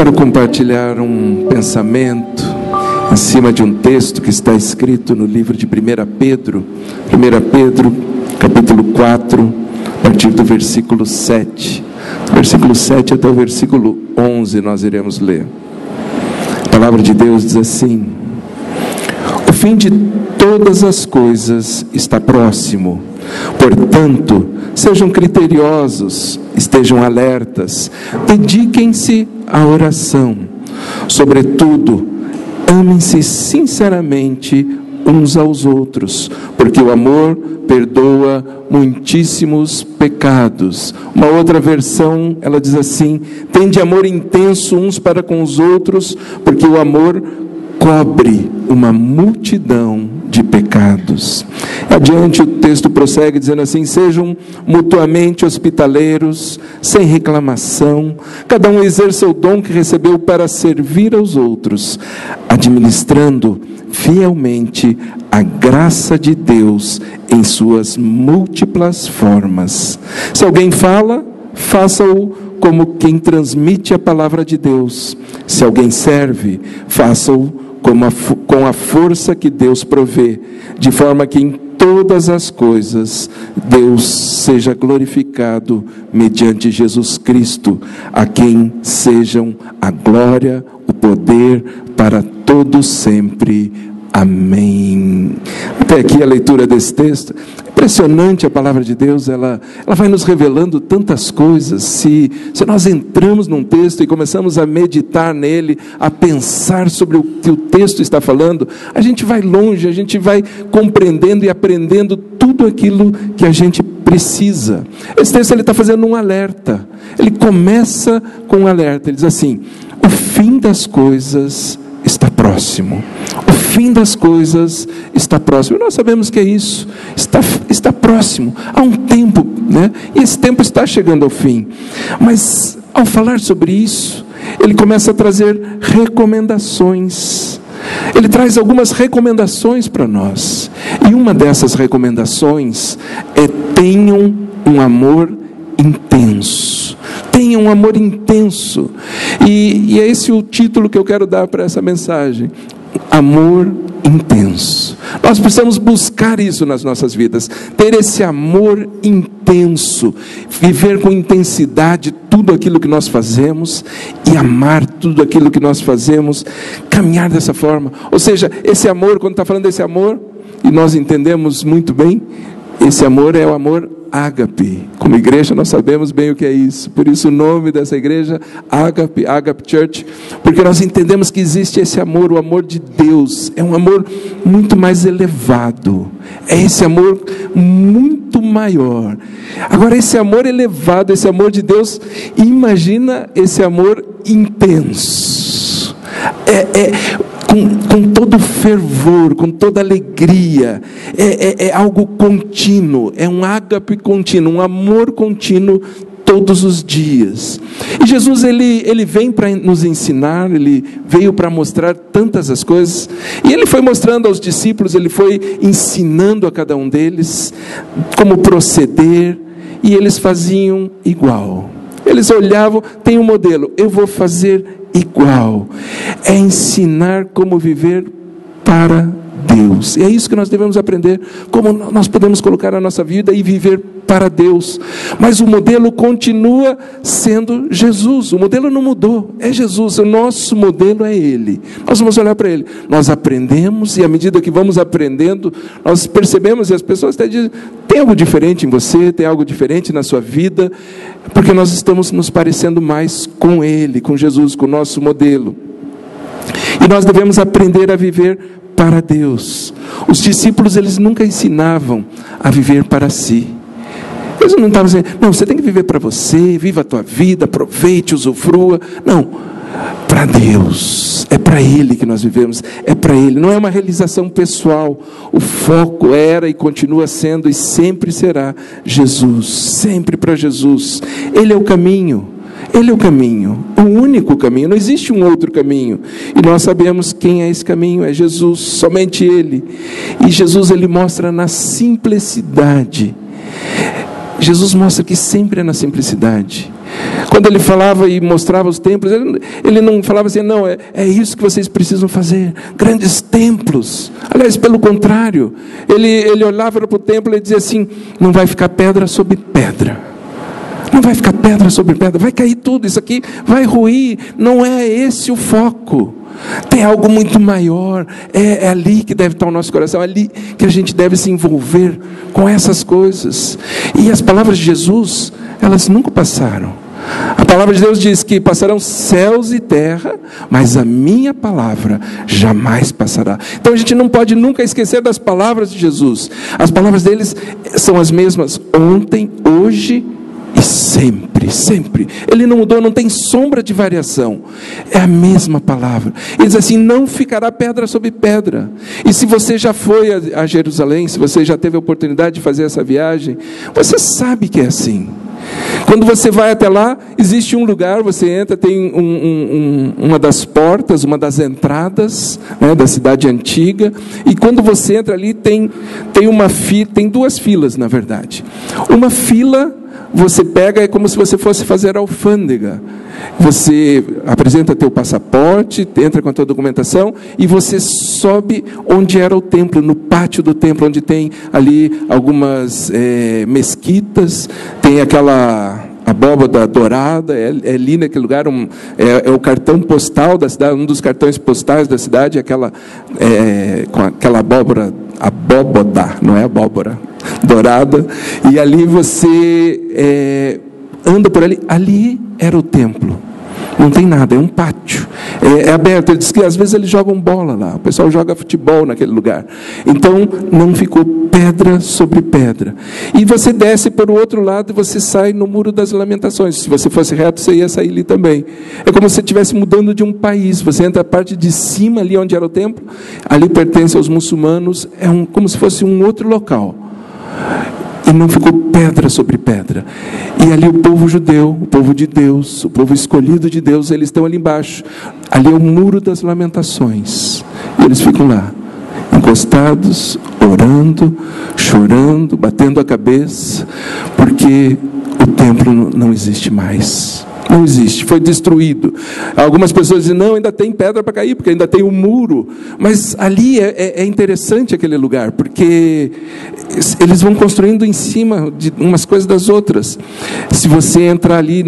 quero compartilhar um pensamento em cima de um texto que está escrito no livro de 1 Pedro, capítulo 4, a partir do versículo 7. Versículo 7 até o versículo 11 nós iremos ler. A palavra de Deus diz assim: o fim de todas as coisas está próximo. Portanto, sejam criteriosos, estejam alertas, dediquem-se à oração. Sobretudo, amem-se sinceramente uns aos outros, porque o amor perdoa muitíssimos pecados. Uma outra versão, ela diz assim: tende amor intenso uns para com os outros, porque o amor cobre uma multidão de pecados. Adiante o texto prossegue dizendo assim: sejam mutuamente hospitaleiros, sem reclamação, cada um exerça o dom que recebeu para servir aos outros, administrando fielmente a graça de Deus em suas múltiplas formas. Se alguém fala, faça-o como quem transmite a palavra de Deus. Se alguém serve, faça-o com a força que Deus provê, de forma que em todas as coisas Deus seja glorificado mediante Jesus Cristo, a quem sejam a glória, o poder para todos sempre. Amém. Até aqui a leitura desse texto. Impressionante a palavra de Deus, ela vai nos revelando tantas coisas. Se nós entramos num texto e começamos a meditar nele, a pensar sobre o que o texto está falando, a gente vai longe, a gente vai compreendendo e aprendendo tudo aquilo que a gente precisa. Esse texto ele está fazendo um alerta. Ele começa com um alerta. Ele diz assim: o fim das coisas está próximo. O fim das coisas está próximo. E nós sabemos que é isso. Está próximo. Há um tempo, né? E esse tempo está chegando ao fim. Mas ao falar sobre isso, ele começa a trazer recomendações. Ele traz algumas recomendações para nós. E uma dessas recomendações é: tenham um amor intenso. Tenham um amor intenso. E é esse o título que eu quero dar para essa mensagem: amor intenso. Nós precisamos buscar isso nas nossas vidas, ter esse amor intenso, viver com intensidade tudo aquilo que nós fazemos e amar tudo aquilo que nós fazemos, caminhar dessa forma. Ou seja, esse amor, quando está falando desse amor, e nós entendemos muito bem, esse amor é o amor ágape. Como igreja nós sabemos bem o que é isso. Por isso o nome dessa igreja, Ágape Church, porque nós entendemos que existe esse amor, o amor de Deus. É um amor muito mais elevado. É esse amor muito maior. Agora, esse amor elevado, esse amor de Deus, imagina esse amor intenso. Com todo fervor, com toda alegria, é algo contínuo, é um ágape contínuo, um amor contínuo todos os dias. E Jesus ele vem para nos ensinar, ele veio para mostrar tantas as coisas, e ele foi mostrando aos discípulos, ele foi ensinando a cada um deles como proceder, e eles faziam igual. Eles olhavam, tem um modelo, eu vou fazer igual. É ensinar como viver para Deus. E é isso que nós devemos aprender, como nós podemos colocar a nossa vida e viver para Deus. Mas o modelo continua sendo Jesus. O modelo não mudou, é Jesus. O nosso modelo é Ele. Nós vamos olhar para Ele. Nós aprendemos, e à medida que vamos aprendendo, nós percebemos, e as pessoas até dizem: tem algo diferente em você, tem algo diferente na sua vida, porque nós estamos nos parecendo mais com Ele, com Jesus, com o nosso modelo. E nós devemos aprender a viver para Deus. Os discípulos, eles nunca ensinavam a viver para si. Eles não estavam dizendo: não, você tem que viver para você, viva a tua vida, aproveite, usufrua. Não, para Deus, é para Ele que nós vivemos, é para Ele, não é uma realização pessoal. O foco era e continua sendo e sempre será Jesus, sempre para Jesus. Ele é o caminho. Ele é o caminho, o único caminho, não existe um outro caminho. E nós sabemos quem é esse caminho, é Jesus, somente Ele. E Jesus, Ele mostra na simplicidade. Jesus mostra que sempre é na simplicidade. Quando ele falava e mostrava os templos, ele não falava assim, não, é isso que vocês precisam fazer, grandes templos. Aliás, pelo contrário, ele olhava para o templo e dizia assim, não vai ficar pedra sobre pedra. Não vai ficar pedra sobre pedra, vai cair tudo, isso aqui vai ruir. Não é esse o foco. Tem algo muito maior. É ali que deve estar o nosso coração, é ali que a gente deve se envolver com essas coisas. E as palavras de Jesus, elas nunca passaram. A palavra de Deus diz que passarão céus e terra, mas a minha palavra jamais passará. Então a gente não pode nunca esquecer das palavras de Jesus. As palavras deles são as mesmas ontem, hoje e sempre, sempre. Ele não mudou, não tem sombra de variação. É a mesma palavra. Ele diz assim, não ficará pedra sobre pedra. E se você já foi a Jerusalém, se você já teve a oportunidade de fazer essa viagem, você sabe que é assim. Quando você vai até lá, existe um lugar, você entra, tem uma das portas, uma das entradas, né, da cidade antiga, e quando você entra ali, tem duas filas, na verdade. Uma fila, você pega, é como se você fosse fazer alfândega. Você apresenta teu passaporte, entra com a tua documentação e você sobe onde era o templo, no pátio do templo, onde tem ali algumas mesquitas, tem aquela abóbada dourada, é ali naquele lugar, é o cartão postal da cidade, um dos cartões postais da cidade, com aquela abóbada, não é abóbora, dourada, e ali você anda por ali era o templo. Não tem nada, é um pátio, é aberto. Ele diz que às vezes eles jogam bola lá, o pessoal joga futebol naquele lugar. Então não ficou pedra sobre pedra. E você desce para o outro lado e você sai no Muro das Lamentações. Se você fosse reto, você ia sair ali também. É como se você estivesse mudando de um país. Você entra a parte de cima, ali onde era o templo, ali pertence aos muçulmanos, como se fosse um outro local. E não ficou pedra sobre pedra. E ali o povo judeu, o povo de Deus, o povo escolhido de Deus, eles estão ali embaixo. Ali é o Muro das Lamentações. E eles ficam lá, encostados, orando, chorando, batendo a cabeça, porque o templo não existe mais. Não existe, foi destruído. Algumas pessoas dizem, não, ainda tem pedra para cair, porque ainda tem um muro. Mas ali é interessante aquele lugar, porque eles vão construindo em cima de umas coisas das outras. Se você entrar ali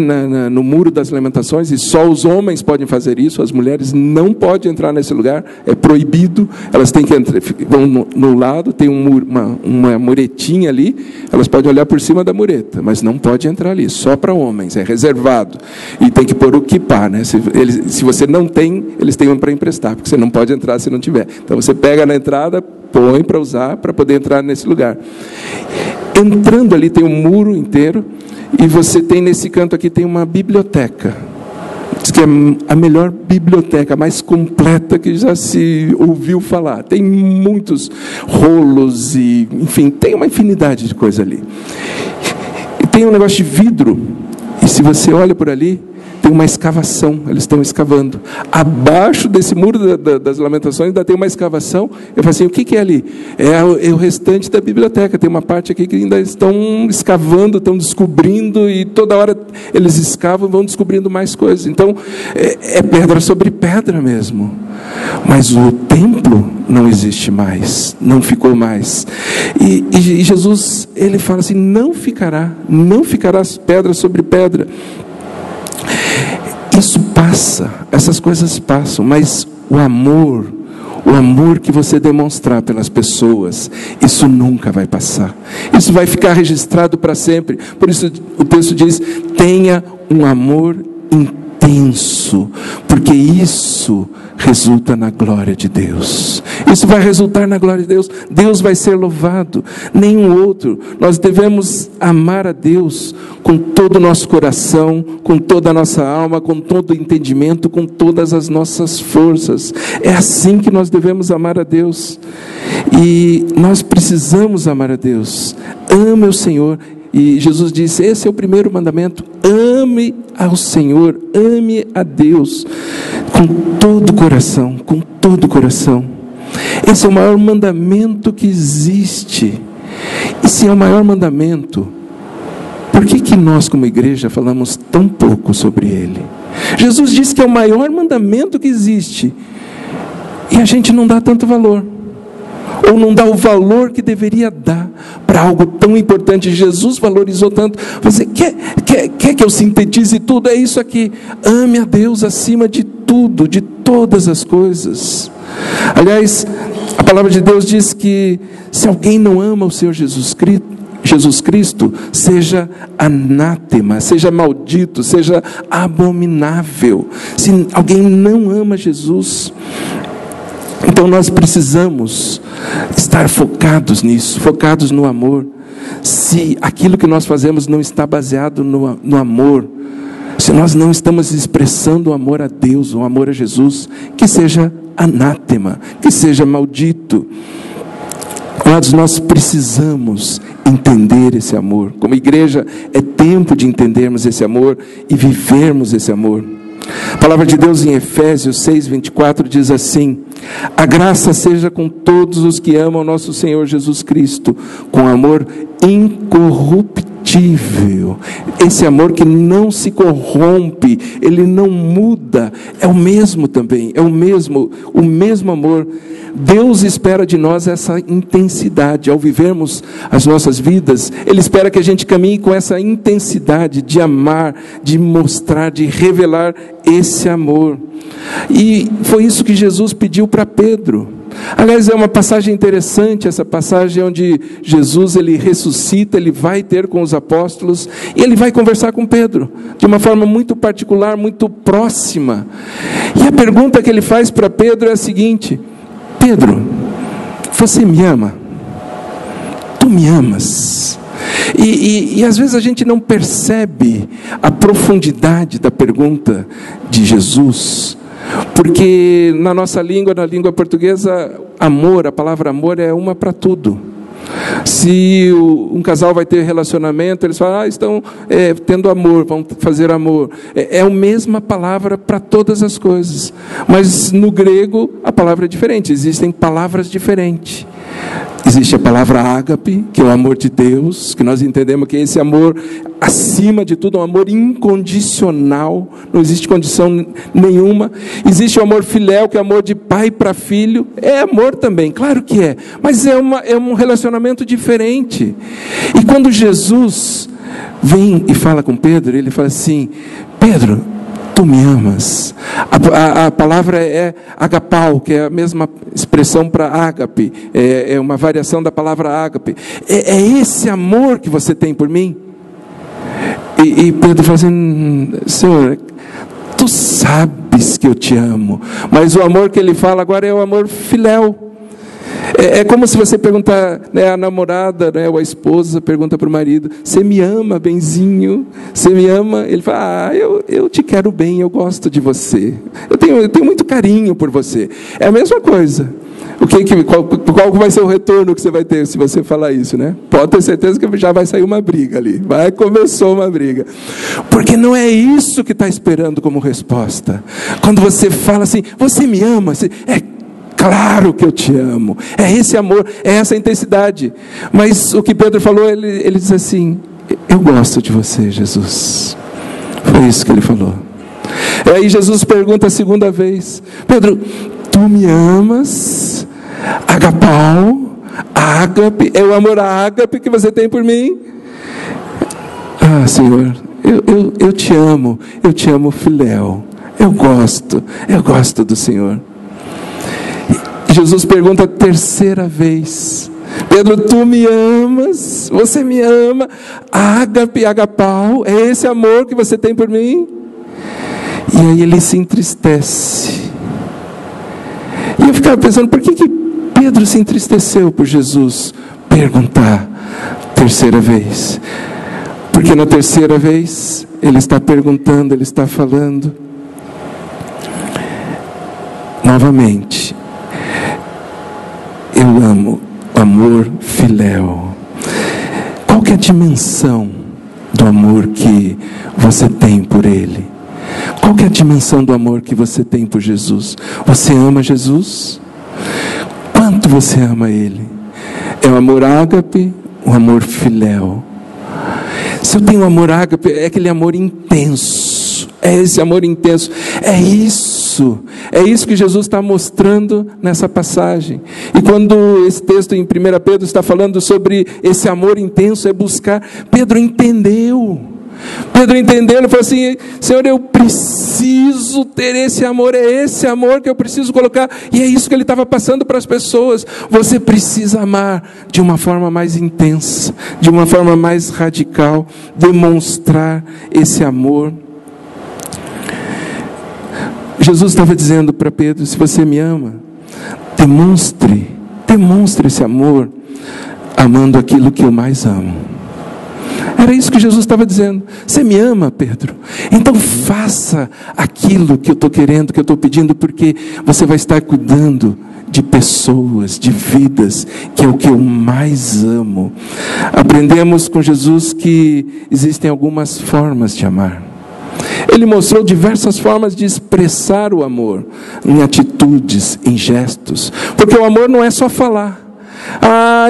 no Muro das Lamentações, e só os homens podem fazer isso, as mulheres não podem entrar nesse lugar, é proibido, elas têm que entrar, vão no lado, tem uma muretinha ali, elas podem olhar por cima da mureta, mas não pode entrar ali, só para homens, é reservado. E tem que pôr o kippá, né? Se você não tem, eles têm um para emprestar, porque você não pode entrar se não tiver. Então você pega na entrada, põe para usar, para poder entrar nesse lugar. Entrando ali tem um muro inteiro, e você tem nesse canto aqui, tem uma biblioteca. Diz que é a melhor biblioteca, a mais completa que já se ouviu falar. Tem muitos rolos, e enfim, tem uma infinidade de coisa ali. E tem um negócio de vidro. E se você olha por ali, tem uma escavação, eles estão escavando. Abaixo desse Muro das Lamentações ainda tem uma escavação. Eu falei assim, o que é ali? É o restante da biblioteca. Tem uma parte aqui que ainda estão escavando, estão descobrindo, e toda hora eles escavam e vão descobrindo mais coisas. Então, é pedra sobre pedra mesmo. Mas o templo não existe mais, não ficou mais. E Jesus, ele fala assim, não ficará pedra sobre pedra. Isso passa, essas coisas passam, mas o amor que você demonstrar pelas pessoas, isso nunca vai passar. Isso vai ficar registrado para sempre. Por isso o texto diz, tenha um amor intenso, porque isso resulta na glória de Deus. Isso vai resultar na glória de Deus. Deus vai ser louvado, nenhum outro. Nós devemos amar a Deus com todo o nosso coração, com toda a nossa alma, com todo o entendimento, com todas as nossas forças. É assim que nós devemos amar a Deus. E nós precisamos amar a Deus. Ame o Senhor. E Jesus disse, esse é o primeiro mandamento, ame ao Senhor, ame a Deus, com todo o coração, com todo o coração. Esse é o maior mandamento que existe. E se é o maior mandamento, Por que nós como igreja falamos tão pouco sobre ele? Jesus disse que é o maior mandamento que existe, e a gente não dá tanto valor, ou não dá o valor que deveria dar para algo tão importante. Jesus valorizou tanto. Você quer que eu sintetize tudo? É isso aqui: ame a Deus acima de tudo, de todas as coisas. Aliás, a palavra de Deus diz que se alguém não ama o Senhor Jesus Cristo, seja anátema, seja maldito, seja abominável. Se alguém não ama Jesus, então nós precisamos estar focados nisso, focados no amor. Se aquilo que nós fazemos não está baseado no amor, se nós não estamos expressando o amor a Deus, o amor a Jesus, que seja anátema, que seja maldito. Amados, nós precisamos entender esse amor. Como igreja, é tempo de entendermos esse amor e vivermos esse amor. A palavra de Deus em Efésios 6:24 diz assim: a graça seja com todos os que amam nosso Senhor Jesus Cristo, com amor incorruptível. Esse amor que não se corrompe, ele não muda, é o mesmo também, é o mesmo amor. Deus espera de nós essa intensidade. Ao vivermos as nossas vidas, Ele espera que a gente caminhe com essa intensidade de amar, de mostrar, de revelar esse amor. E foi isso que Jesus pediu para Pedro. Aliás, é uma passagem interessante, essa passagem onde Jesus, ele ressuscita, ele vai ter com os apóstolos, e ele vai conversar com Pedro, de uma forma muito particular, muito próxima. E a pergunta que ele faz para Pedro é a seguinte: Pedro, você me ama? Tu me amas? E às vezes a gente não percebe a profundidade da pergunta de Jesus, porque na nossa língua, na língua portuguesa, amor, a palavra amor é uma para tudo. Se um casal vai ter relacionamento, eles falam, estão tendo amor, vão fazer amor. É a mesma palavra para todas as coisas, mas no grego a palavra é diferente, existem palavras diferentes. Existe a palavra ágape, que é o amor de Deus, que nós entendemos que é esse amor acima de tudo, um amor incondicional, não existe condição nenhuma. Existe o amor filéu, que é amor de pai para filho, é amor também, claro que é, mas é um relacionamento diferente. E quando Jesus vem e fala com Pedro, ele fala assim: Pedro, tu me amas. A palavra é agapau, que é a mesma expressão para ágape, é uma variação da palavra ágape. É esse amor que você tem por mim? E Pedro fala assim: Senhor, tu sabes que eu te amo. Mas o amor que ele fala agora é o amor filéu. É como se você perguntar, a namorada, ou a esposa pergunta para o marido: você me ama, benzinho? Você me ama? Ele fala: eu te quero bem, eu gosto de você, eu tenho muito carinho por você. É a mesma coisa. Qual vai ser o retorno que você vai ter se você falar isso, né? Pode ter certeza que já vai sair uma briga ali. Começou uma briga. Porque não é isso que está esperando como resposta. Quando você fala assim: você me ama? Claro que eu te amo. É esse amor, é essa intensidade. Mas o que Pedro falou, ele diz assim: eu gosto de você, Jesus. Foi isso que ele falou. E aí Jesus pergunta a segunda vez: Pedro, tu me amas? Agapau, ágape, é o amor ágape que você tem por mim? Senhor, eu te amo filéu. Eu gosto do Senhor. Jesus pergunta a terceira vez: Pedro, tu me amas? Você me ama? Ágape, agapau, é esse amor que você tem por mim? E aí ele se entristece. E eu ficava pensando, por que Pedro se entristeceu por Jesus perguntar terceira vez? Porque na terceira vez ele está perguntando, ele está falando novamente: eu amo, amor filéu. Qual que é a dimensão do amor que você tem por Ele? Qual que é a dimensão do amor que você tem por Jesus? Você ama Jesus? Quanto você ama Ele? É o amor ágape, o amor filéu. Se eu tenho amor ágape, é aquele amor intenso. É esse amor intenso. É isso que Jesus está mostrando nessa passagem. E quando esse texto em 1 Pedro está falando sobre esse amor intenso, é buscar. Pedro entendeu, ele falou assim: Senhor, eu preciso ter esse amor, é esse amor que eu preciso colocar. E é isso que ele estava passando para as pessoas. Você precisa amar de uma forma mais intensa, de uma forma mais radical, demonstrar esse amor. Jesus estava dizendo para Pedro: se você me ama, demonstre esse amor, amando aquilo que eu mais amo. Era isso que Jesus estava dizendo. Você me ama, Pedro? Então faça aquilo que eu estou querendo, que eu estou pedindo, porque você vai estar cuidando de pessoas, de vidas, que é o que eu mais amo. Aprendemos com Jesus que existem algumas formas de amar. Ele mostrou diversas formas de expressar o amor, em atitudes, em gestos, porque o amor não é só falar.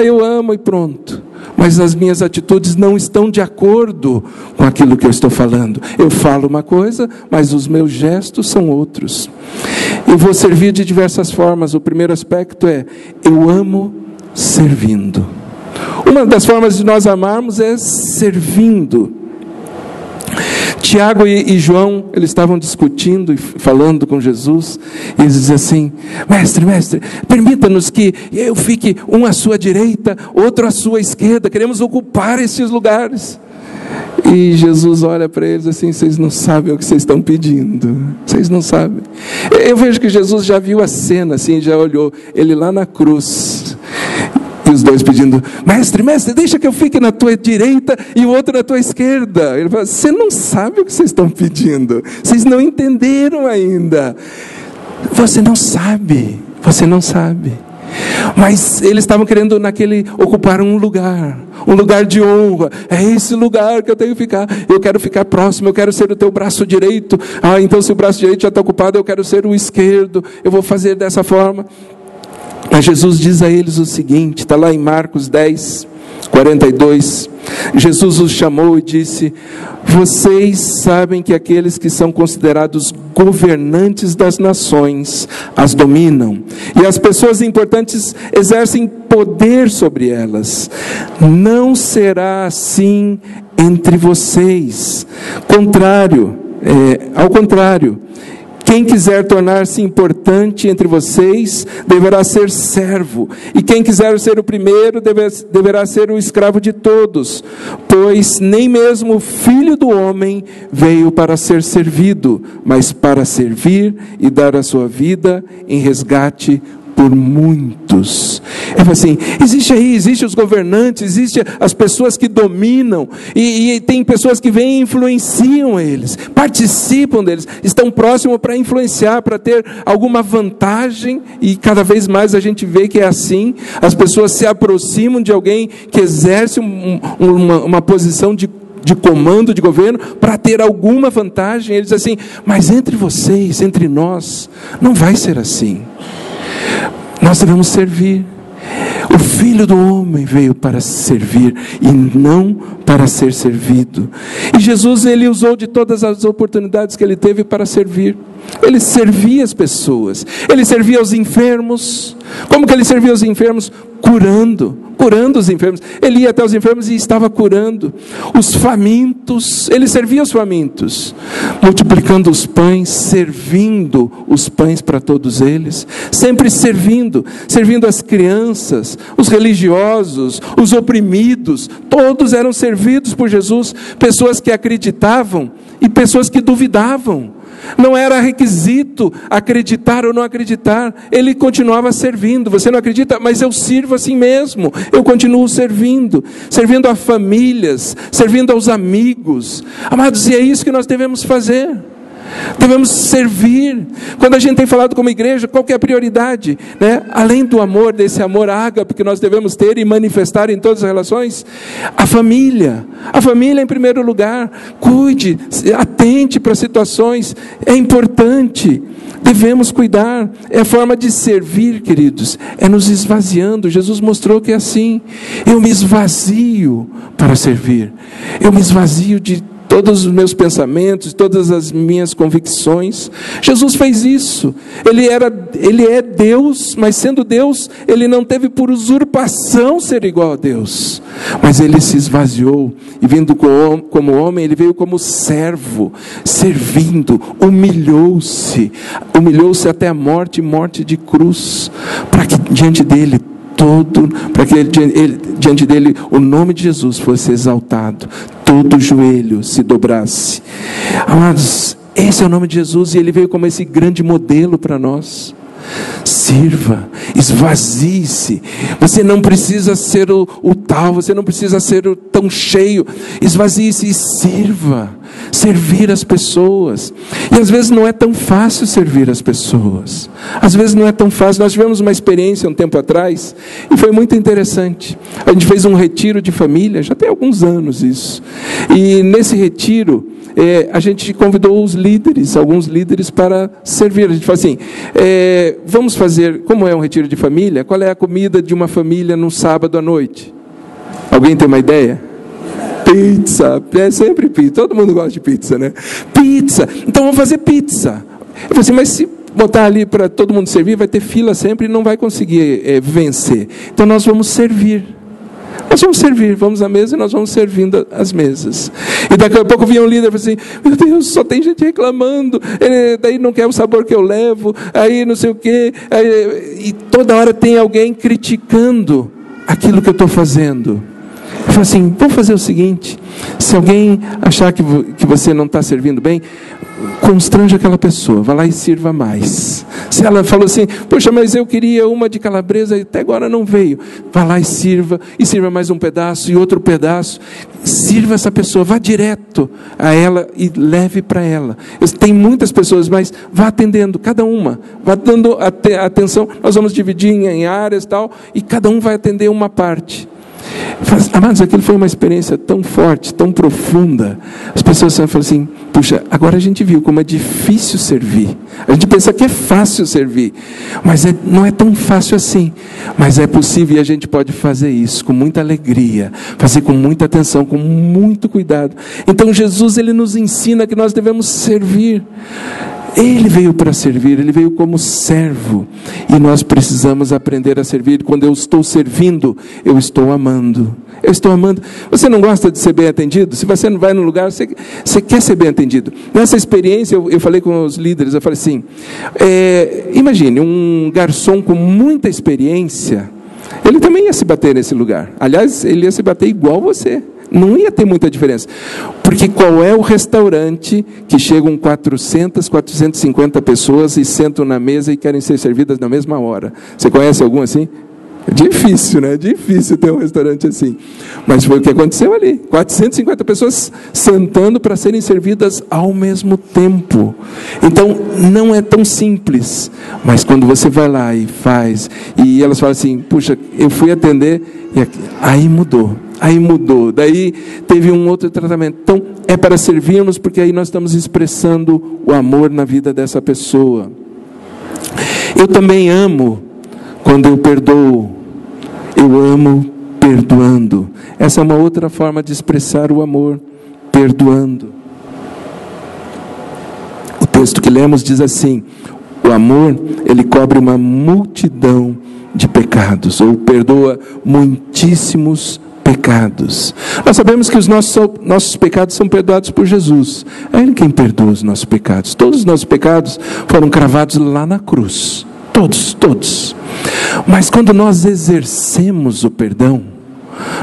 Eu amo e pronto. Mas as minhas atitudes não estão de acordo com aquilo que eu estou falando. Eu falo uma coisa, mas os meus gestos são outros. Eu vou servir de diversas formas. O primeiro aspecto é: eu amo servindo. Uma das formas de nós amarmos é servindo. Tiago e João, eles estavam discutindo e falando com Jesus, e eles diziam assim: mestre, permita-nos que eu fique um à sua direita, outro à sua esquerda, queremos ocupar esses lugares. E Jesus olha para eles assim: vocês não sabem o que vocês estão pedindo, vocês não sabem. Eu vejo que Jesus já viu a cena, assim, já olhou, ele lá na cruz, e os dois pedindo: mestre, deixa que eu fique na tua direita e o outro na tua esquerda. Ele fala: você não sabe o que vocês estão pedindo, vocês não entenderam ainda. Você não sabe. Mas eles estavam querendo ocupar um lugar de honra. É esse lugar que eu tenho que ficar. Eu quero ficar próximo, eu quero ser o teu braço direito. Então se o braço direito já está ocupado, eu quero ser o esquerdo. Eu vou fazer dessa forma. Mas Jesus diz a eles o seguinte, está lá em Marcos 10, 42, Jesus os chamou e disse: vocês sabem que aqueles que são considerados governantes das nações as dominam, e as pessoas importantes exercem poder sobre elas. Não será assim entre vocês. Ao contrário, quem quiser tornar-se importante entre vocês, deverá ser servo. E quem quiser ser o primeiro, deverá ser o escravo de todos. Pois nem mesmo o Filho do Homem veio para ser servido, mas para servir e dar a sua vida em resgate por muitos. Ele fala assim: existe os governantes, existe as pessoas que dominam, e tem pessoas que vêm e influenciam eles, participam deles, estão próximos para influenciar, para ter alguma vantagem, e cada vez mais a gente vê que é assim. As pessoas se aproximam de alguém que exerce uma posição de comando, de governo, para ter alguma vantagem. Eles dizem assim: mas entre vocês, entre nós, não vai ser assim. Nós devemos servir. O Filho do Homem veio para servir e não para ser servido. E Jesus, ele usou de todas as oportunidades que ele teve para servir. Ele servia as pessoas, ele servia aos enfermos. Como que ele servia aos enfermos? Curando os enfermos. Ele ia até os enfermos e estava curando. Os famintos, ele servia os famintos, multiplicando os pães, servindo os pães para todos eles, sempre servindo as crianças, os religiosos, os oprimidos, todos eram servidos por Jesus. Pessoas que acreditavam e pessoas que duvidavam. Não era requisito acreditar ou não acreditar. Ele continuava servindo. Você não acredita? Mas eu sirvo assim mesmo. Eu continuo servindo a famílias, servindo aos amigos. Amados, e é isso que nós devemos fazer. Devemos servir. Quando a gente tem falado como igreja, qual que é a prioridade, né? Além do amor, desse amor ágape que nós devemos ter e manifestar em todas as relações, a família em primeiro lugar. Cuide, atente para situações, é importante. Devemos cuidar. É a forma de servir, queridos, é nos esvaziando. Jesus mostrou que é assim. Eu me esvazio para servir. Eu me esvazio de todos os meus pensamentos, todas as minhas convicções. Jesus fez isso. Ele é Deus, mas sendo Deus, Ele não teve por usurpação ser igual a Deus. Mas Ele se esvaziou, e vindo como homem, Ele veio como servo, servindo, humilhou-se até a morte de cruz, para que diante dele diante dele o nome de Jesus fosse exaltado, todo joelho se dobrasse. Amados, esse é o nome de Jesus, e Ele veio como esse grande modelo para nós. Sirva, esvazie-se. Você não precisa ser o tal, você não precisa ser o tão cheio. Esvazie-se e sirva. Servir as pessoas. E às vezes não é tão fácil servir as pessoas. Às vezes não é tão fácil. Nós tivemos uma experiência um tempo atrás, e foi muito interessante. A gente fez um retiro de família, já tem alguns anos isso. E nesse retiro, a gente convidou alguns líderes para servir. A gente falou assim, vamos fazer, como é um retiro de família, qual é a comida de uma família no sábado à noite? Alguém tem uma ideia? Pizza, é sempre pizza, todo mundo gosta de pizza, né? Pizza, então vamos fazer pizza. Eu falei assim, mas se botar ali para todo mundo servir, vai ter fila sempre e não vai conseguir vencer. Então nós vamos servir. Vamos à mesa e nós vamos servindo as mesas. E daqui a pouco vinha um líder e falou assim, meu Deus, só tem gente reclamando, daí não quer o sabor que eu levo, aí não sei o quê, e toda hora tem alguém criticando aquilo que eu estou fazendo. Eu falei assim, vamos fazer o seguinte, se alguém achar que você não está servindo bem, constrange aquela pessoa, vá lá e sirva mais. Se ela falou assim, poxa, mas eu queria uma de calabresa e até agora não veio, vá lá e sirva mais um pedaço e outro pedaço. Sirva essa pessoa, vá direto a ela e leve para ela. Tem muitas pessoas, mas vá atendendo cada uma, vá dando atenção. Nós vamos dividir em áreas e tal, e cada um vai atender uma parte. Amados, aquilo foi uma experiência tão forte, tão profunda. As pessoas falam assim, puxa, agora a gente viu como é difícil servir. A gente pensa que é fácil servir, mas não é tão fácil assim. Mas é possível, e a gente pode fazer isso com muita alegria, fazer com muita atenção, com muito cuidado. Então Jesus, Ele nos ensina que nós devemos servir. Ele veio para servir, Ele veio como servo, e nós precisamos aprender a servir. Quando eu estou servindo, eu estou amando. Você não gosta de ser bem atendido? Se você não vai no lugar, você quer ser bem atendido. Nessa experiência, eu falei com os líderes, eu falei assim, imagine, um garçom com muita experiência, ele também ia se bater nesse lugar. Aliás, ele ia se bater igual você. Não ia ter muita diferença. Porque qual é o restaurante que chegam 450 pessoas e sentam na mesa e querem ser servidas na mesma hora? Você conhece algum assim? É difícil, né? É difícil ter um restaurante assim. Mas foi o que aconteceu ali. 450 pessoas sentando para serem servidas ao mesmo tempo. Então, não é tão simples. Mas quando você vai lá e faz, e elas falam assim, puxa, eu fui atender, e aí mudou. Daí teve um outro tratamento. Então é para servirmos, porque aí nós estamos expressando o amor na vida dessa pessoa. Eu também amo quando eu perdoo. Eu amo perdoando. Essa é uma outra forma de expressar o amor, perdoando. O texto que lemos diz assim, o amor, ele cobre uma multidão de pecados, ou perdoa muitíssimos pecados. Nós sabemos que os nossos pecados são perdoados por Jesus. É Ele quem perdoa os nossos pecados. Todos os nossos pecados foram cravados lá na cruz. Todos. Mas quando nós exercemos o perdão,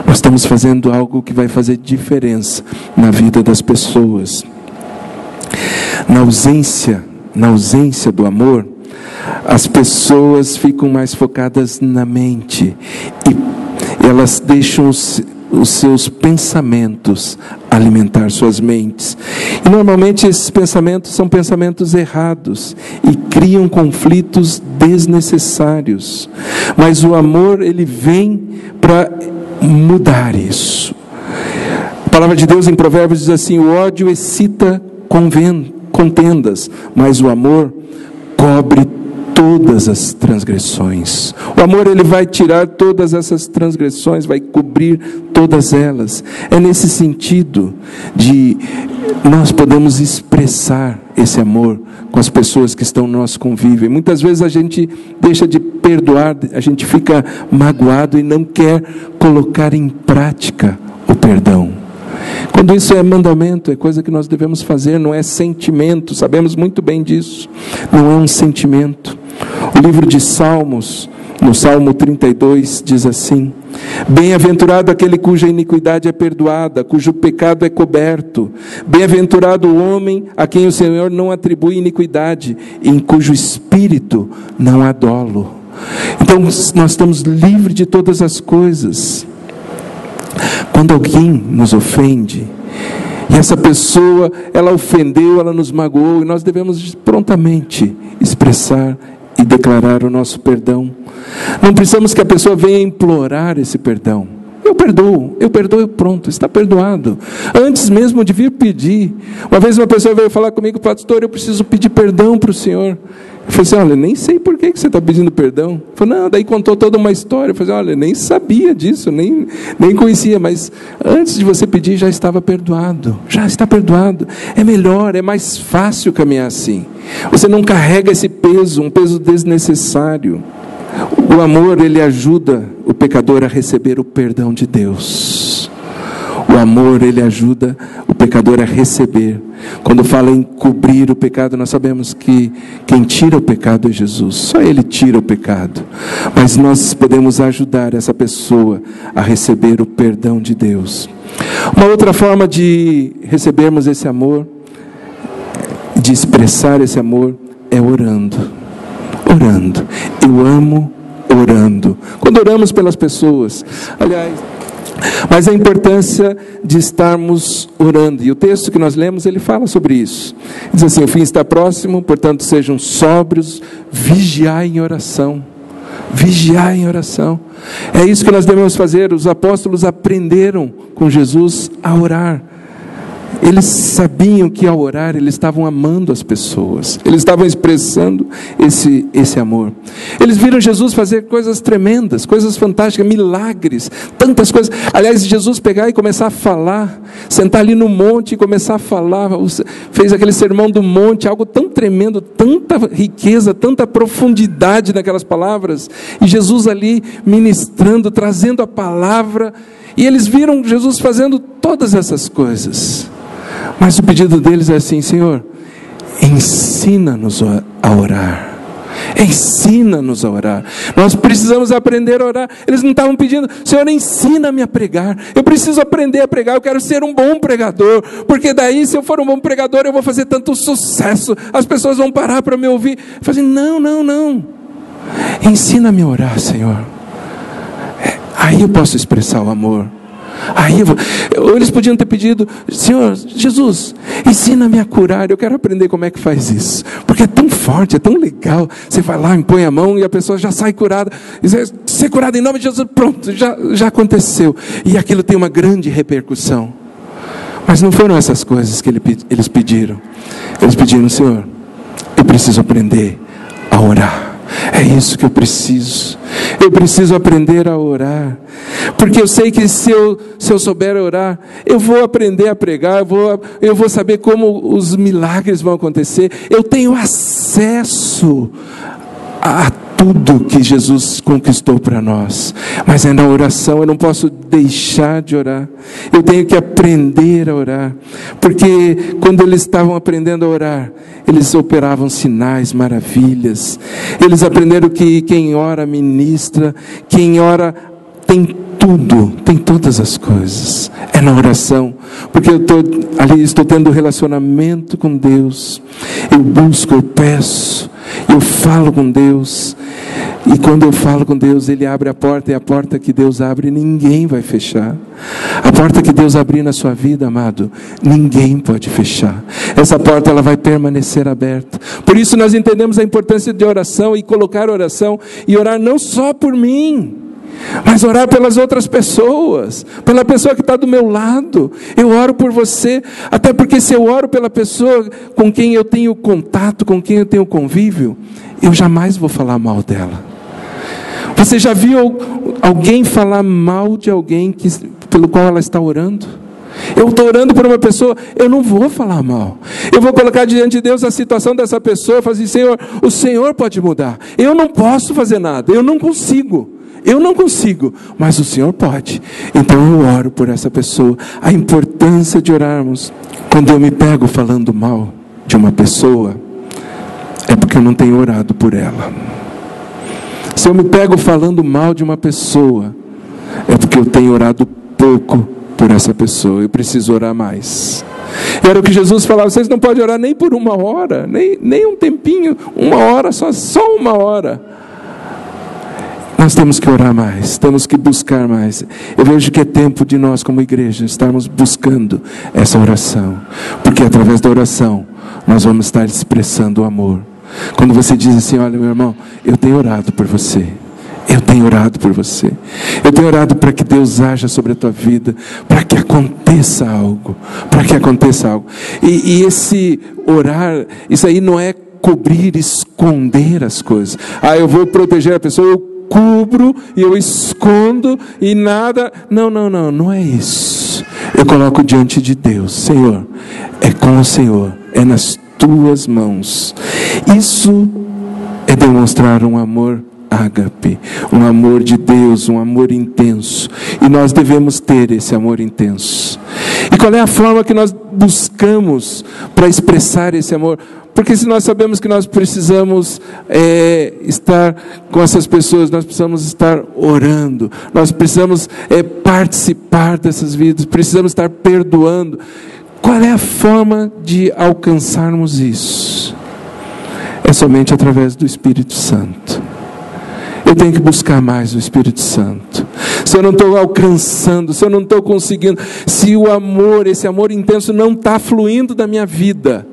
nós estamos fazendo algo que vai fazer diferença na vida das pessoas. Na ausência do amor, as pessoas ficam mais focadas na mente e elas deixam os seus pensamentos alimentar suas mentes. E normalmente esses pensamentos são pensamentos errados e criam conflitos desnecessários. Mas o amor, ele vem para mudar isso. A palavra de Deus em Provérbios diz assim, o ódio excita contendas, mas o amor cobre todas as transgressões. O amor, ele vai tirar todas essas transgressões, vai cobrir todas elas. É nesse sentido de nós podemos expressar esse amor com as pessoas que estão no nosso convívio. E muitas vezes a gente deixa de perdoar, a gente fica magoado e não quer colocar em prática o perdão. Quando isso é mandamento, é coisa que nós devemos fazer, não é sentimento, sabemos muito bem disso, não é um sentimento. O livro de Salmos, no Salmo 32, diz assim: bem-aventurado aquele cuja iniquidade é perdoada, cujo pecado é coberto. Bem-aventurado o homem a quem o Senhor não atribui iniquidade, e em cujo espírito não há dolo. Então nós estamos livres de todas as coisas. Quando alguém nos ofende, e essa pessoa, ela ofendeu, ela nos magoou, e nós devemos prontamente expressar e declarar o nosso perdão. Não precisamos que a pessoa venha implorar esse perdão. Eu perdoo, pronto, está perdoado. Antes mesmo de vir pedir. Uma vez uma pessoa veio falar comigo: pastor, eu preciso pedir perdão para o senhor. Eu falei assim: olha, nem sei por que você está pedindo perdão. Ele falou: não, daí contou toda uma história. Eu falei: olha, nem sabia disso, nem conhecia, mas antes de você pedir já estava perdoado. Já está perdoado. É melhor, é mais fácil caminhar assim. Você não carrega esse peso, um peso desnecessário. O amor, ele ajuda o pecador a receber o perdão de Deus. O amor, ele ajuda o pecador a receber. Quando fala em cobrir o pecado, nós sabemos que quem tira o pecado é Jesus. Só Ele tira o pecado. Mas nós podemos ajudar essa pessoa a receber o perdão de Deus. Uma outra forma de recebermos esse amor, de expressar esse amor, é orando. Orando. Eu amo orando. Quando oramos pelas pessoas, aliás, mas a importância de estarmos orando, e o texto que nós lemos, ele fala sobre isso. Diz assim: o fim está próximo, portanto sejam sóbrios, vigiai em oração. Vigiai em oração. É isso que nós devemos fazer. Os apóstolos aprenderam com Jesus a orar. Eles sabiam que ao orar, eles estavam amando as pessoas. Eles estavam expressando esse amor. Eles viram Jesus fazer coisas tremendas, coisas fantásticas, milagres, tantas coisas. Aliás, Jesus pegar e começar a falar, sentar ali no monte e começar a falar, fez aquele sermão do monte, algo tão tremendo, tanta riqueza, tanta profundidade naquelas palavras. E Jesus ali ministrando, trazendo a palavra. E eles viram Jesus fazendo todas essas coisas. Mas o pedido deles é assim: Senhor, ensina-nos a orar. Ensina-nos a orar. Nós precisamos aprender a orar. Eles não estavam pedindo: Senhor, ensina-me a pregar. Eu preciso aprender a pregar. Eu quero ser um bom pregador. Porque daí, se eu for um bom pregador, eu vou fazer tanto sucesso. As pessoas vão parar para me ouvir. Eu falei: não. Ensina-me a orar, Senhor. Aí eu posso expressar o amor. Ou eles podiam ter pedido: Senhor, Jesus, ensina-me a curar. Eu quero aprender como é que faz isso, porque é tão forte, é tão legal. Você vai lá, impõe a mão e a pessoa já sai curada. Ser curada em nome de Jesus, pronto, já aconteceu. E aquilo tem uma grande repercussão. Mas não foram essas coisas que eles pediram. Eles pediram: Senhor, eu preciso aprender a orar. É isso que eu preciso. Eu preciso aprender a orar. Porque eu sei que se eu souber orar, eu vou aprender a pregar, eu vou saber como os milagres vão acontecer. Eu tenho acesso a tudo que Jesus conquistou para nós. Mas é na oração, eu não posso deixar de orar. Eu tenho que aprender a orar. Porque quando eles estavam aprendendo a orar, eles operavam sinais, maravilhas. Eles aprenderam que quem ora ministra, quem ora tem tudo, tem todas as coisas. É na oração. Porque eu estou tendo relacionamento com Deus. Eu busco, eu peço, eu falo com Deus. E quando eu falo com Deus, Ele abre a porta, e a porta que Deus abre, ninguém vai fechar. A porta que Deus abrir na sua vida, amado, ninguém pode fechar. Essa porta, ela vai permanecer aberta. Por isso nós entendemos a importância de oração, e colocar oração, e orar não só por mim, mas orar pelas outras pessoas, pela pessoa que está do meu lado. Eu oro por você, até porque se eu oro pela pessoa com quem eu tenho contato, com quem eu tenho convívio, eu jamais vou falar mal dela. Você já viu alguém falar mal de alguém pelo qual ela está orando? Eu estou orando por uma pessoa, eu não vou falar mal. Eu vou colocar diante de Deus a situação dessa pessoa e falar assim: Senhor, o Senhor pode mudar. Eu não posso fazer nada, eu não consigo, mas o Senhor pode. Então eu oro por essa pessoa. A importância de orarmos. Quando eu me pego falando mal de uma pessoa, é porque eu não tenho orado por ela. Se eu me pego falando mal de uma pessoa, é porque eu tenho orado pouco por essa pessoa. Eu preciso orar mais. Era o que Jesus falava: vocês não podem orar nem por uma hora, nem um tempinho, uma hora, só uma hora. Nós temos que orar mais, temos que buscar mais. Eu vejo que é tempo de nós como igreja estarmos buscando essa oração, porque através da oração nós vamos estar expressando o amor. Quando você diz assim: olha, meu irmão, eu tenho orado por você, eu tenho orado por você, eu tenho orado para que Deus haja sobre a tua vida, para que aconteça algo, e esse orar, isso aí não é cobrir, esconder as coisas. Eu vou proteger a pessoa, eu cubro e eu escondo e nada. Não é isso. Eu coloco diante de Deus: Senhor, é com o Senhor, é nas tuas mãos. Isso é demonstrar um amor ágape, um amor de Deus, um amor intenso, e nós devemos ter esse amor intenso. E qual é a forma que nós buscamos para expressar esse amor? Porque se nós sabemos que nós precisamos estar com essas pessoas, nós precisamos estar orando, nós precisamos participar dessas vidas, precisamos estar perdoando. Qual é a forma de alcançarmos isso? É somente através do Espírito Santo. Eu tenho que buscar mais o Espírito Santo. Se eu não estou alcançando, se eu não estou conseguindo, se o amor, esse amor intenso não está fluindo da minha vida,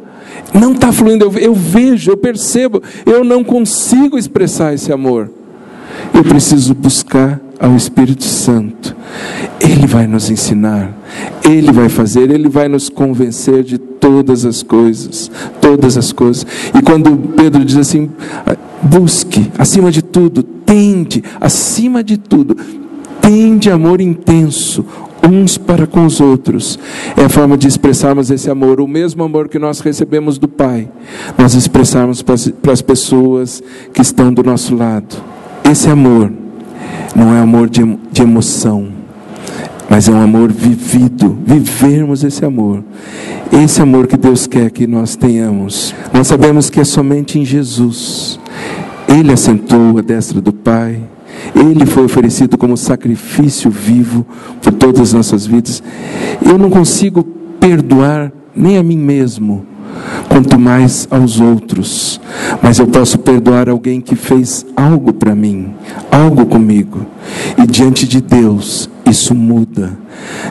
não está fluindo, eu vejo, eu percebo, eu não consigo expressar esse amor, eu preciso buscar ao Espírito Santo. Ele vai nos ensinar, Ele vai fazer, Ele vai nos convencer de todas as coisas. E quando Pedro diz assim: busque, acima de tudo, tende amor intenso uns para com os outros. É a forma de expressarmos esse amor, o mesmo amor que nós recebemos do Pai, nós expressarmos para as pessoas que estão do nosso lado. Esse amor não é amor de emoção, mas é um amor vivido, vivermos esse amor que Deus quer que nós tenhamos. Nós sabemos que é somente em Jesus. Ele assentou à destra do Pai, Ele foi oferecido como sacrifício vivo por todas as nossas vidas. Eu não consigo perdoar nem a mim mesmo, quanto mais aos outros, mas eu posso perdoar alguém que fez algo para mim, algo comigo, e diante de Deus isso muda.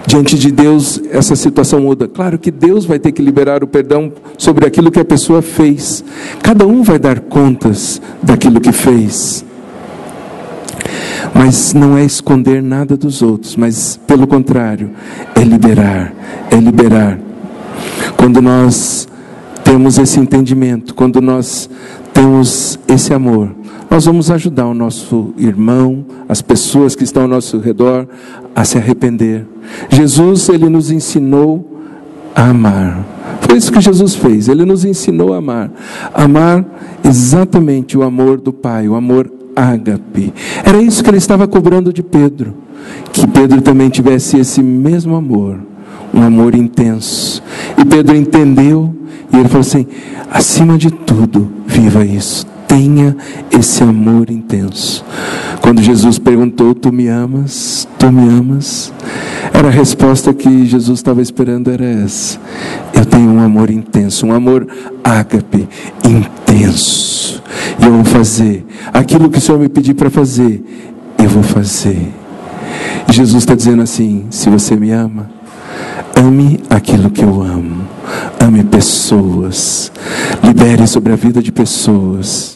Diante de Deus essa situação muda. Claro que Deus vai ter que liberar o perdão sobre aquilo que a pessoa fez. Cada um vai dar contas daquilo que fez, mas não é esconder nada dos outros, mas pelo contrário, é liberar. Quando nós temos esse entendimento, quando nós temos esse amor, nós vamos ajudar o nosso irmão, as pessoas que estão ao nosso redor, a se arrepender. Jesus, Ele nos ensinou a amar. Foi isso que Jesus fez, Ele nos ensinou a amar. Amar exatamente o amor do Pai, o amor ágape. Era isso que Ele estava cobrando de Pedro, que Pedro também tivesse esse mesmo amor, um amor intenso. E Pedro entendeu, e ele falou assim: acima de tudo, viva isso, tenha esse amor intenso. Quando Jesus perguntou: tu me amas? Tu me amas? Era a resposta que Jesus estava esperando, era essa: eu tenho um amor intenso, um amor ágape, intenso, e eu vou fazer aquilo que o Senhor me pedir para fazer, eu vou fazer. E Jesus está dizendo assim: se você me ama, ame aquilo que eu amo, ame pessoas, libere sobre a vida de pessoas.